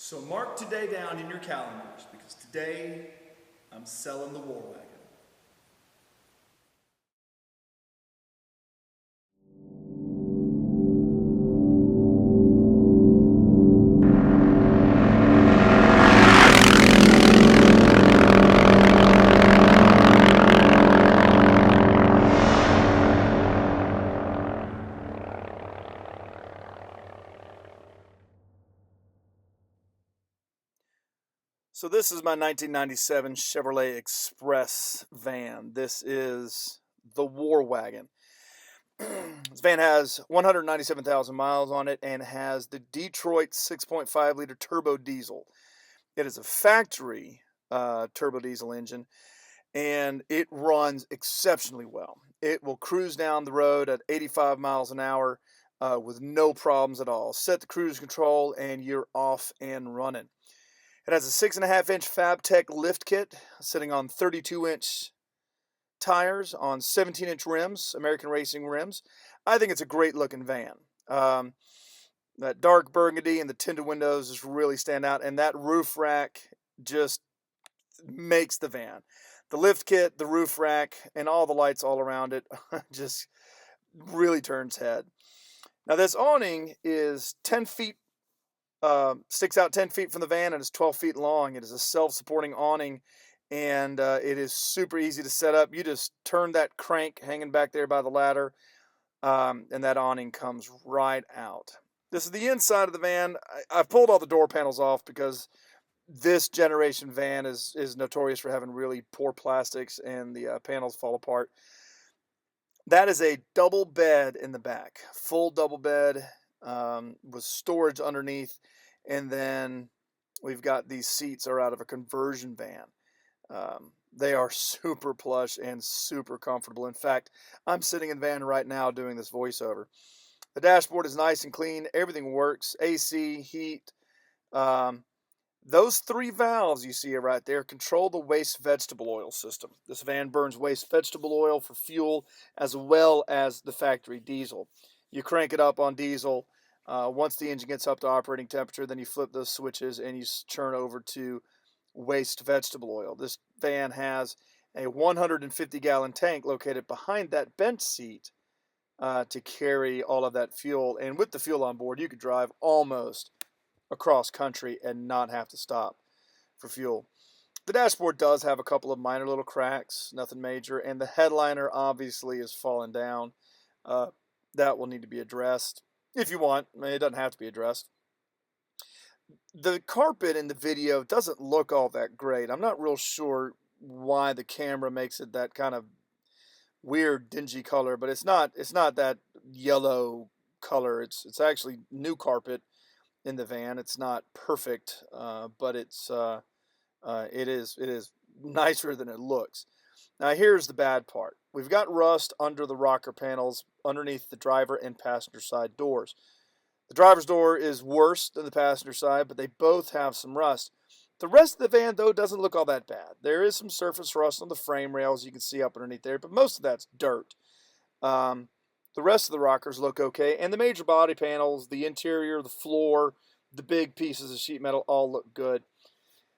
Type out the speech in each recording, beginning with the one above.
So mark today down in your calendars because today I'm selling the War Wagon. So this is my 1997 Chevrolet Express van. This is the War Wagon. This van has 197,000 miles on it and has the Detroit 6.5 liter turbo diesel. It is a factory turbo diesel engine and it runs exceptionally well. It will cruise down the road at 85 miles an hour with no problems at all. Set the cruise control and you're off and running. It has a 6.5-inch Fabtec lift kit sitting on 32-inch tires on 17-inch rims, American Racing rims. I think it's a great looking van. That dark burgundy and the tinted windows just really stand out, and that roof rack just makes the van. The lift kit, the roof rack, and all the lights all around it just really turns head. Now this awning is 10 feet, sticks out 10 feet from the van and is 12 feet long. It is a self-supporting awning and it is super easy to set up. You just turn that crank hanging back there by the ladder and that awning comes right out. This is the inside of the van. I've pulled all the door panels off because this generation van is notorious for having really poor plastics and the panels fall apart. That is a double bed in the back, full double bed with storage underneath, and then we've got these seats are out of a conversion van. They are super plush and super comfortable. In fact, I'm sitting in the van right now doing this voiceover. The dashboard is nice and clean. Everything works. AC, heat. Those three valves you see right there control the waste vegetable oil system. This van burns waste vegetable oil for fuel as well as the factory diesel. You crank it up on diesel. Once the engine gets up to operating temperature, then you flip those switches and you turn over to waste vegetable oil. This van has a 150-gallon tank located behind that bench seat to carry all of that fuel. And with the fuel on board, you could drive almost across country and not have to stop for fuel. The dashboard does have a couple of minor little cracks, nothing major, and the headliner obviously is falling down. That will need to be addressed if you want. I mean, it doesn't have to be addressed. The carpet in the video doesn't look all that great. I'm not real sure why the camera makes it that kind of weird dingy color, but it's not that yellow color. It's actually new carpet in the van. It's not perfect, but it is nicer than it looks. Now here's the bad part. We've got rust under the rocker panels underneath the driver and passenger side doors. The driver's door is worse than the passenger side, but they both have some rust. The rest of the van, though, doesn't look all that bad. There is some surface rust on the frame rails you can see up underneath there, but most of that's dirt. The rest of the rockers look okay, and the major body panels, the interior, the floor, the big pieces of sheet metal all look good.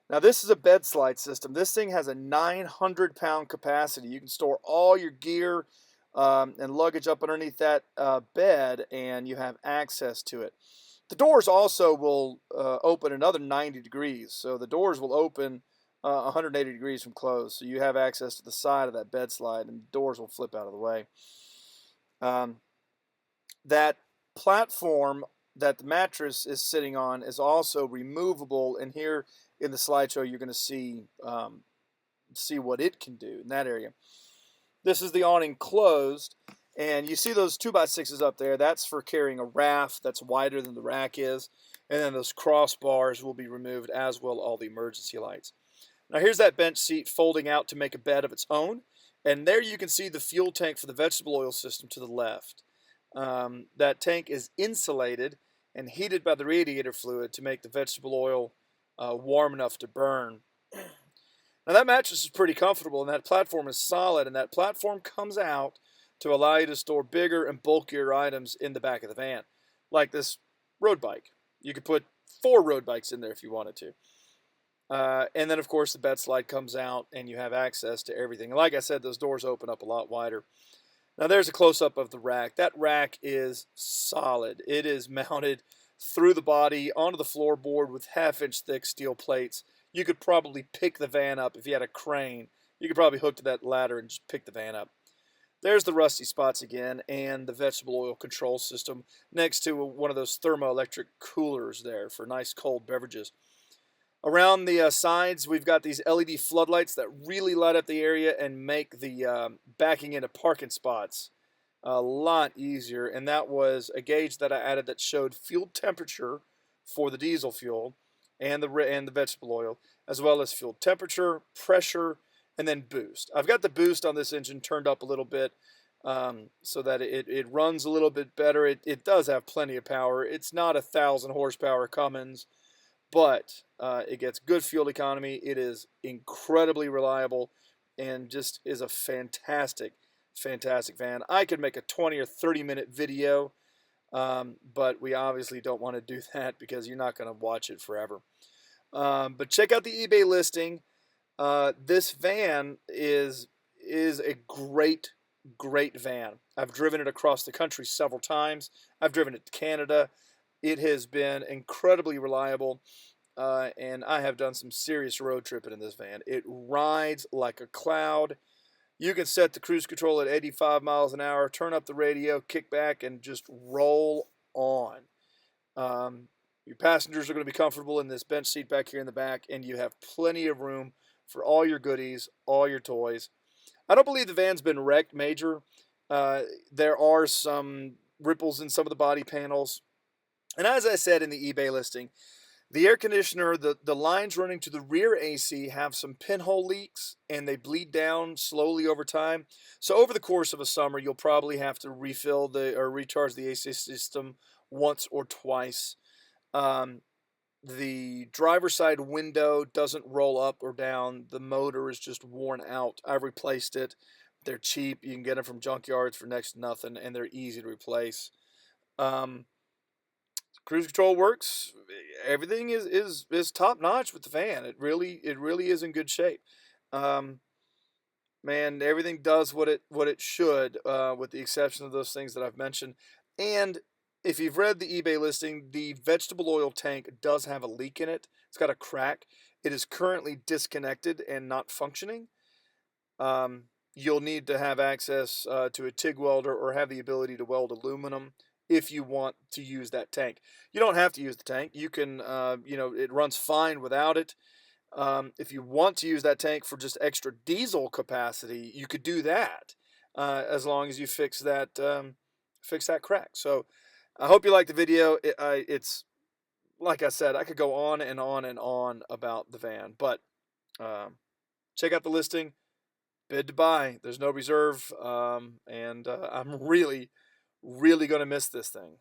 Now this is a bed slide system. This thing has a 900-pound capacity. You can store all your gear and luggage up underneath that bed, and you have access to it. The doors also will open another 90 degrees. So the doors will open 180 degrees from closed. So you have access to the side of that bed slide, and the doors will flip out of the way. That platform that the mattress is sitting on is also removable, and here in the slideshow you're going to see what it can do in that area. This is the awning closed, and you see those 2x6s up there. That's for carrying a raft that's wider than the rack is, and then those crossbars will be removed, as will all the emergency lights. Now here's that bench seat folding out to make a bed of its own, and there you can see the fuel tank for the vegetable oil system to the left. That tank is insulated and heated by the radiator fluid to make the vegetable oil warm enough to burn. Now that mattress is pretty comfortable, and that platform is solid, and that platform comes out to allow you to store bigger and bulkier items in the back of the van, like this road bike. You could put 4 road bikes in there if you wanted to. And then, of course, the bed slide comes out and you have access to everything. Like I said, those doors open up a lot wider. Now, there's a close-up of the rack. That rack is solid. It is mounted through the body onto the floorboard with half-inch thick steel plates. You could probably pick the van up if you had a crane. You could probably hook to that ladder and just pick the van up. There's the rusty spots again and the vegetable oil control system next to one of those thermoelectric coolers there for nice cold beverages. Around the sides, we've got these LED floodlights that really light up the area and make the backing into parking spots a lot easier. And that was a gauge that I added that showed fuel temperature for the diesel fuel and the vegetable oil, as well as fuel temperature, pressure, and then boost. I've got the boost on this engine turned up a little bit so that it runs a little bit better. It does have plenty of power. It's not 1,000 horsepower Cummins, but it gets good fuel economy. It is incredibly reliable and just is a fantastic, fantastic van. I could make a 20 or 30-minute video, but we obviously don't want to do that because you're not going to watch it forever. But check out the eBay listing. This van is a great, great van. I've driven it across the country several times. I've driven it to Canada. It has been incredibly reliable, and I have done some serious road tripping in this van. It rides like a cloud. You can set the cruise control at 85 miles an hour, turn up the radio, kick back, and just roll on. Your passengers are going to be comfortable in this bench seat back here in the back, and you have plenty of room for all your goodies, all your toys. I don't believe the van's been wrecked major. There are some ripples in some of the body panels. And as I said in the eBay listing, the air conditioner, the lines running to the rear AC have some pinhole leaks, and they bleed down slowly over time. So over the course of a summer, you'll probably have to refill or recharge the AC system once or twice. The driver's side window doesn't roll up or down. The motor is just worn out. I've replaced it. They're cheap. You can get them from junkyards for next to nothing, and they're easy to replace. Cruise control works. Everything is top notch with the van. It really is in good shape. Man, everything does what it should, with the exception of those things that I've mentioned. And if you've read the eBay listing, the vegetable oil tank does have a leak in it. It's got a crack. It is currently disconnected and not functioning. You'll need to have access to a TIG welder or have the ability to weld aluminum if you want to use that tank. You don't have to use the tank. You can, it runs fine without it. If you want to use that tank for just extra diesel capacity, you could do that as long as you fix that crack. So I hope you liked the video. It's like I said, I could go on and on and on about the van, but check out the listing. Bid to buy. There's no reserve, and I'm really, really going to miss this thing.